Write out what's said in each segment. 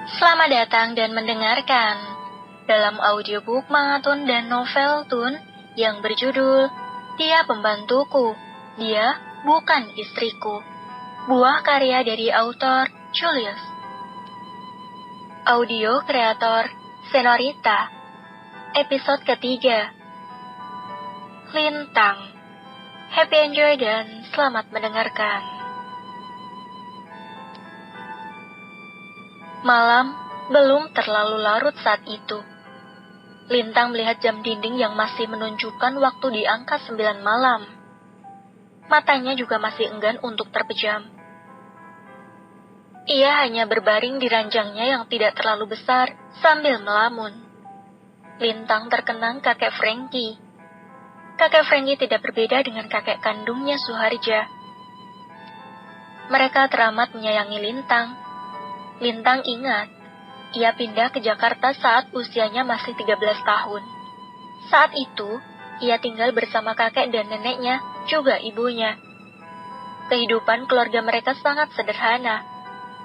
Selamat datang dan mendengarkan dalam audiobook Mangatun dan novel Tun yang berjudul Dia Pembantuku, Dia Bukan Istriku. Buah karya dari autor Julius. Audio kreator Senorita. Episode ketiga. Lintang. Happy enjoy dan selamat mendengarkan. Malam belum terlalu larut saat itu. Lintang melihat jam dinding yang masih menunjukkan waktu di angka 9 malam. Matanya juga masih enggan untuk terpejam. Ia hanya berbaring di ranjangnya yang tidak terlalu besar sambil melamun. Lintang terkenang kakek Frankie. Kakek Frankie tidak berbeda dengan kakek kandungnya Suharja. Mereka teramat menyayangi Lintang. Lintang ingat, ia pindah ke Jakarta saat usianya masih 13 tahun. Saat itu, ia tinggal bersama kakek dan neneknya, juga ibunya. Kehidupan keluarga mereka sangat sederhana.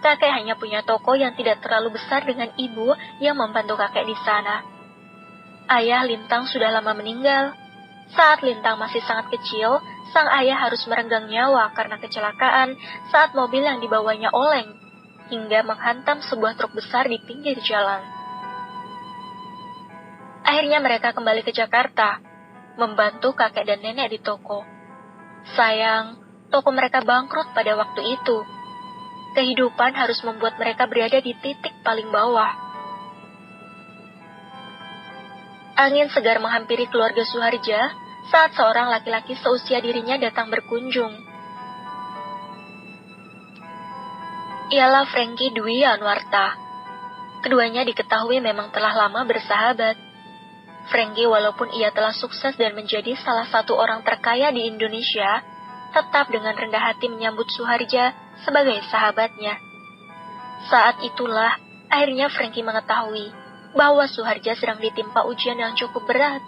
Kakek hanya punya toko yang tidak terlalu besar dengan ibu yang membantu kakek di sana. Ayah Lintang sudah lama meninggal. Saat Lintang masih sangat kecil, sang ayah harus merenggang nyawa karena kecelakaan saat mobil yang dibawanya oleng hingga menghantam sebuah truk besar di pinggir jalan. Akhirnya mereka kembali ke Jakarta, membantu kakek dan nenek di toko. Sayang, toko mereka bangkrut pada waktu itu. Kehidupan harus membuat mereka berada di titik paling bawah. Angin segar menghampiri keluarga Suharja saat seorang laki-laki seusia dirinya datang berkunjung. Ialah Frankie Dwi Anwarta. Keduanya diketahui memang telah lama bersahabat. Frankie walaupun ia telah sukses dan menjadi salah satu orang terkaya di Indonesia, tetap dengan rendah hati menyambut Suharja sebagai sahabatnya. Saat itulah akhirnya Frankie mengetahui bahwa Suharja sedang ditimpa ujian yang cukup berat.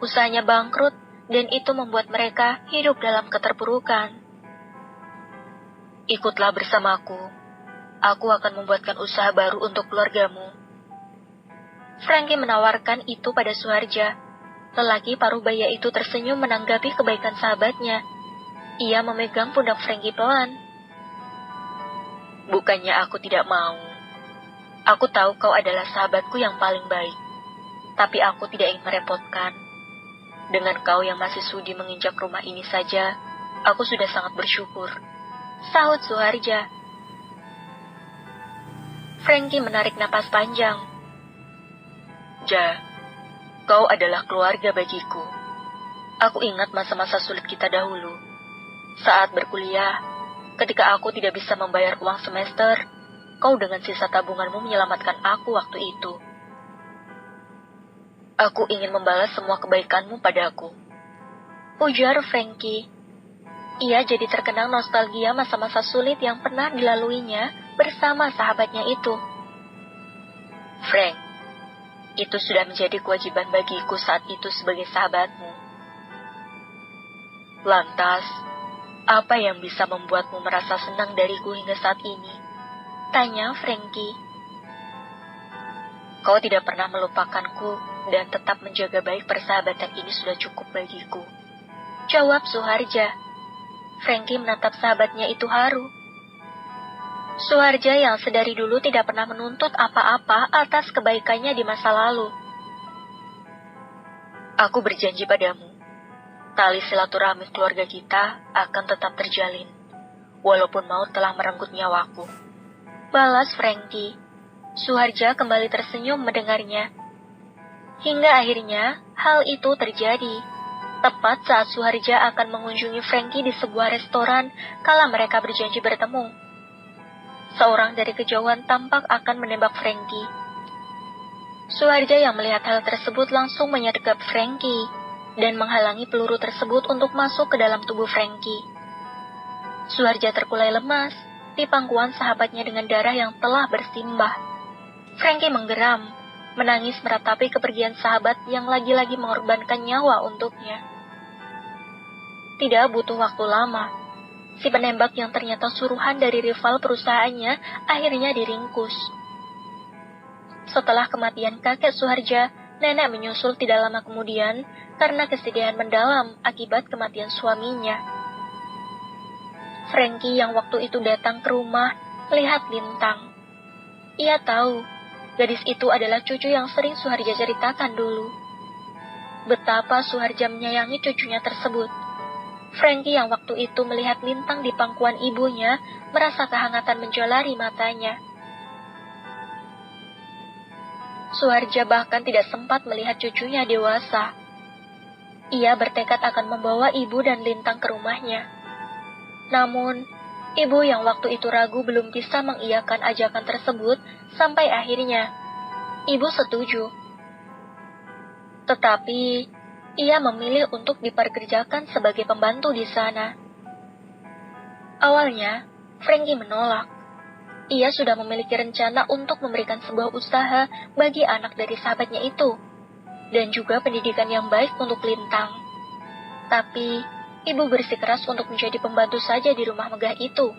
Usahanya bangkrut dan itu membuat mereka hidup dalam keterpurukan. Ikutlah bersamaku. Aku akan membuatkan usaha baru untuk keluargamu. Frankie menawarkan itu pada Suharja. Lelaki paruh baya itu tersenyum menanggapi kebaikan sahabatnya. Ia memegang pundak Frankie pelan. Bukannya aku tidak mau. Aku tahu kau adalah sahabatku yang paling baik. Tapi aku tidak ingin merepotkan. Dengan kau yang masih sudi menginjak rumah ini saja, aku sudah sangat bersyukur. Sahut Suharja. Frankie menarik napas panjang. Ja, kau adalah keluarga bagiku. Aku ingat masa-masa sulit kita dahulu. Saat berkuliah, ketika aku tidak bisa membayar uang semester, kau dengan sisa tabunganmu menyelamatkan aku waktu itu. Aku ingin membalas semua kebaikanmu padaku. Ujar Frankie. Ia jadi terkenang nostalgia masa-masa sulit yang pernah dilaluinya bersama sahabatnya itu. Frank, itu sudah menjadi kewajiban bagiku saat itu sebagai sahabatmu. Lantas, apa yang bisa membuatmu merasa senang dariku hingga saat ini? Tanya Frankie. Kau tidak pernah melupakanku dan tetap menjaga baik persahabatan ini sudah cukup bagiku. Jawab Suharja. Frankie menatap sahabatnya itu haru. Suharja yang sedari dulu tidak pernah menuntut apa-apa atas kebaikannya di masa lalu. Aku berjanji padamu, tali silaturahmi keluarga kita akan tetap terjalin, walaupun maut telah merenggut nyawaku. Balas Frankie. Suharja kembali tersenyum mendengarnya. Hingga akhirnya hal itu terjadi. Tepat saat Suharja akan mengunjungi Frankie di sebuah restoran kala mereka berjanji bertemu. Seorang dari kejauhan tampak akan menembak Frankie. Suharja yang melihat hal tersebut langsung menyergap Frankie dan menghalangi peluru tersebut untuk masuk ke dalam tubuh Frankie. Suharja terkulai lemas di pangkuan sahabatnya dengan darah yang telah bersimbah. Frankie menggeram, menangis meratapi kepergian sahabat yang lagi-lagi mengorbankan nyawa untuknya. Tidak butuh waktu lama, si penembak yang ternyata suruhan dari rival perusahaannya akhirnya diringkus. Setelah kematian kakek Suharja, nenek menyusul tidak lama kemudian karena kesedihan mendalam akibat kematian suaminya. Frankie yang waktu itu datang ke rumah melihat Lintang. Ia tahu gadis itu adalah cucu yang sering Suharja ceritakan dulu. Betapa Suharja menyayangi cucunya tersebut. Frankie yang waktu itu melihat Lintang di pangkuan ibunya merasa kehangatan menjalari matanya. Suharja bahkan tidak sempat melihat cucunya dewasa. Ia bertekad akan membawa ibu dan Lintang ke rumahnya. Namun, ibu yang waktu itu ragu belum bisa mengiyakan ajakan tersebut sampai akhirnya ibu setuju. Tetapi, ia memilih untuk diperkerjakan sebagai pembantu di sana. Awalnya, Frankie menolak. Ia sudah memiliki rencana untuk memberikan sebuah usaha bagi anak dari sahabatnya itu, dan juga pendidikan yang baik untuk Lintang. Tapi, ibu bersikeras untuk menjadi pembantu saja di rumah megah itu.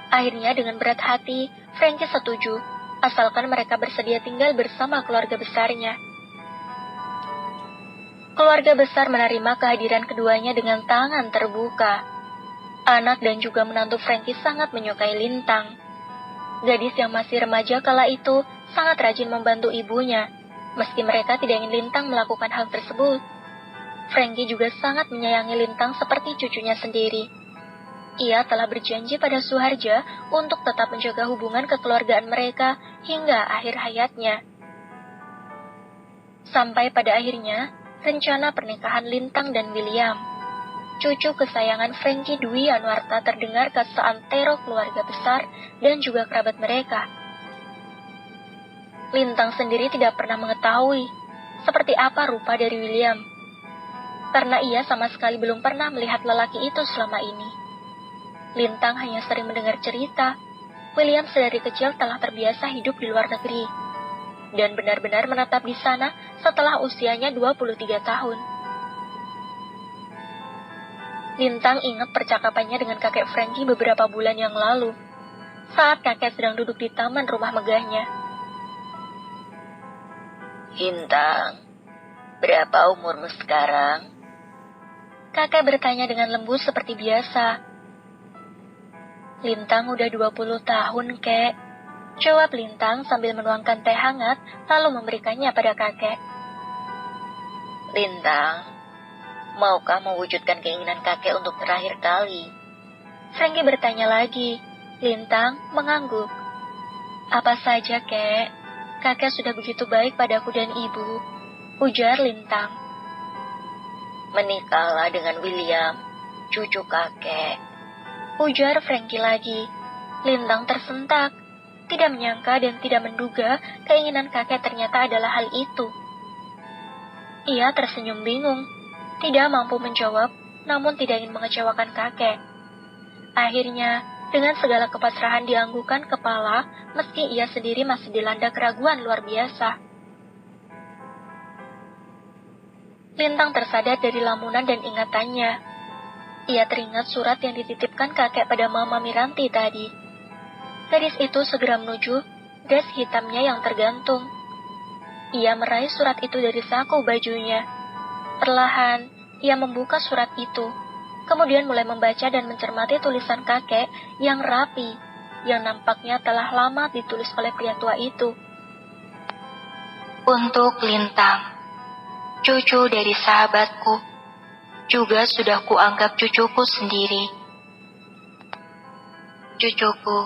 Akhirnya dengan berat hati, Frankie setuju, asalkan mereka bersedia tinggal bersama keluarga besarnya. Keluarga besar menerima kehadiran keduanya dengan tangan terbuka. Anak dan juga menantu Frankie sangat menyukai Lintang. Gadis yang masih remaja kala itu sangat rajin membantu ibunya, meski mereka tidak ingin Lintang melakukan hal tersebut. Frankie juga sangat menyayangi Lintang seperti cucunya sendiri. Ia telah berjanji pada Suharja untuk tetap menjaga hubungan kekeluargaan mereka hingga akhir hayatnya. Sampai pada akhirnya, rencana pernikahan Lintang dan William, cucu kesayangan Frankie Dwi Anwarta, terdengar ke seantero keluarga besar dan juga kerabat mereka. Lintang sendiri tidak pernah mengetahui seperti apa rupa dari William, karena ia sama sekali belum pernah melihat lelaki itu selama ini. Lintang hanya sering mendengar cerita, William sedari kecil telah terbiasa hidup di luar negeri, dan benar-benar menetap di sana setelah usianya 23 tahun. Lintang ingat percakapannya dengan kakek Frankie beberapa bulan yang lalu, saat kakek sedang duduk di taman rumah megahnya. Lintang, berapa umurmu sekarang? Kakek bertanya dengan lembut seperti biasa. Lintang udah 20 tahun, kek. Jawab Lintang sambil menuangkan teh hangat, lalu memberikannya pada kakek. Lintang, maukah mewujudkan keinginan kakek untuk terakhir kali? Frankie bertanya lagi. Lintang mengangguk. Apa saja, kek? Kakek sudah begitu baik padaku dan ibu, ujar Lintang. Menikahlah dengan William, cucu kakek, ujar Frankie lagi. Lintang tersentak, tidak menyangka dan tidak menduga keinginan kakek ternyata adalah hal itu. Ia tersenyum bingung, tidak mampu menjawab, namun tidak ingin mengecewakan kakek. Akhirnya, dengan segala kepasrahan dianggukan kepala, meski ia sendiri masih dilanda keraguan luar biasa. Lintang tersadar dari lamunan dan ingatannya. Ia teringat surat yang dititipkan kakek pada Mama Miranti tadi. Gadis itu segera menuju jas hitamnya yang tergantung. Ia meraih surat itu dari saku bajunya. Perlahan, ia membuka surat itu, kemudian mulai membaca dan mencermati tulisan kakek yang rapi, yang nampaknya telah lama ditulis oleh pria tua itu. Untuk Lintang, cucu dari sahabatku, juga sudah kuanggap cucuku sendiri. Cucuku,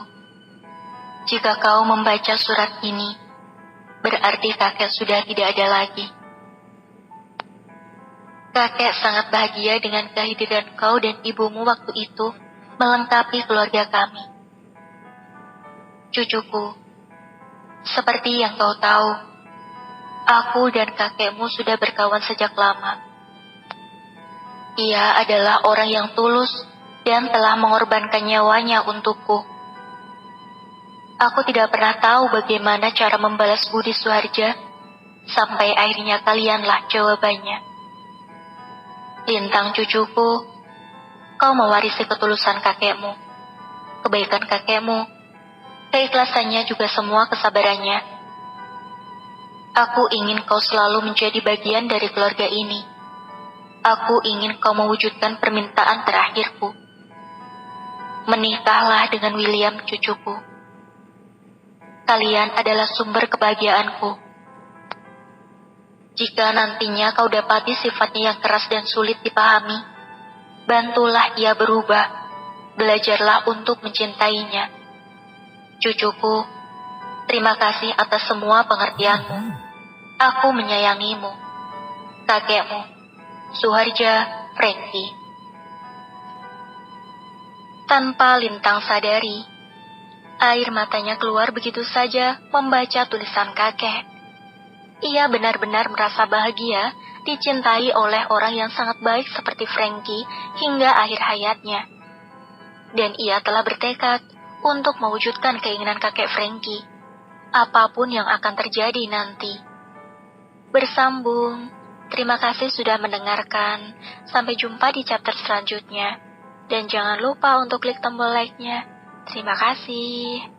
jika kau membaca surat ini, berarti kakek sudah tidak ada lagi. Kakek sangat bahagia dengan kehadiran kau dan ibumu waktu itu melengkapi keluarga kami. Cucuku, seperti yang kau tahu, aku dan kakekmu sudah berkawan sejak lama. Ia adalah orang yang tulus dan telah mengorbankan nyawanya untukku. Aku tidak pernah tahu bagaimana cara membalas budi Suharja, sampai akhirnya kalianlah jawabannya. Lintang cucuku, kau mewarisi ketulusan kakekmu, kebaikan kakekmu, keikhlasannya juga semua kesabarannya. Aku ingin kau selalu menjadi bagian dari keluarga ini. Aku ingin kau mewujudkan permintaan terakhirku. Menikahlah dengan William, cucuku. Kalian adalah sumber kebahagiaanku. Jika nantinya kau dapati sifatnya yang keras dan sulit dipahami, bantulah ia berubah. Belajarlah untuk mencintainya. Cucuku, terima kasih atas semua pengertianmu. Aku menyayangimu. Kakekmu, Suharja, Frankie. Tanpa Lintang sadari, air matanya keluar begitu saja membaca tulisan kakek. Ia benar-benar merasa bahagia dicintai oleh orang yang sangat baik seperti Frankie hingga akhir hayatnya. Dan ia telah bertekad untuk mewujudkan keinginan kakek Frankie, apapun yang akan terjadi nanti. Bersambung. Terima kasih sudah mendengarkan. Sampai jumpa di chapter selanjutnya. Dan jangan lupa untuk klik tombol like-nya. Terima kasih.